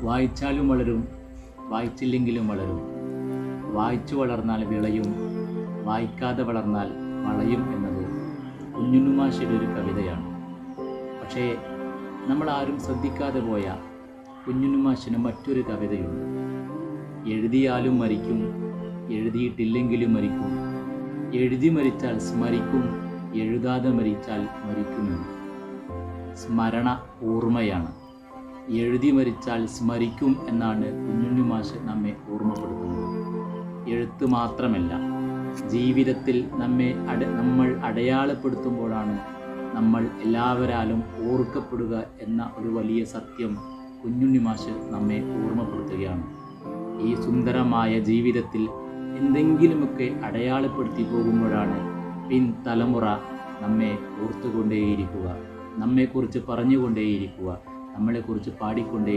വായിച്ചാലും വളരും, വായിച്ചില്ലെങ്കിലും വളരും. വായിച്ചു വളർന്നാൽ വിളയും, വായിക്കാതെ വളർന്നാൽ വളയും എന്നത് കുഞ്ഞുണ്ണിമാഷിയുടെ ഒരു കവിതയാണ്. പക്ഷേ നമ്മളാരും ശ്രദ്ധിക്കാതെ പോയ കുഞ്ഞുണ്ണിമാഷിന് മറ്റൊരു കവിതയുണ്ട്. എഴുതിയാലും മരിക്കും, എഴുതിയിട്ടില്ലെങ്കിലും മരിക്കും, എഴുതി മരിച്ചാൽ സ്മരിക്കും, എഴുതാതെ മരിച്ചാൽ മരിക്കുമെന്ന്. സ്മരണ ഓർമ്മയാണ്. എഴുതി മരിച്ചാൽ സ്മരിക്കും എന്നാണ് കുഞ്ഞുണ്ണിമാഷ് നമ്മെ ഓർമ്മപ്പെടുത്തുന്നത്. എഴുത്ത് മാത്രമല്ല, ജീവിതത്തിൽ നമ്മൾ അടയാളപ്പെടുത്തുമ്പോഴാണ് നമ്മൾ എല്ലാവരാലും ഓർക്കപ്പെടുക എന്ന ഒരു വലിയ സത്യം കുഞ്ഞുണ്ണിമാഷ് നമ്മെ ഓർമ്മപ്പെടുത്തുകയാണ്. ഈ സുന്ദരമായ ജീവിതത്തിൽ എന്തെങ്കിലുമൊക്കെ അടയാളപ്പെടുത്തി പോകുമ്പോഴാണ് പിൻതലമുറ നമ്മെ ഓർത്തുകൊണ്ടേയിരിക്കുക, നമ്മെക്കുറിച്ച് പറഞ്ഞുകൊണ്ടേയിരിക്കുക, നമ്മളെക്കുറിച്ച് പാടിക്കൊണ്ടേ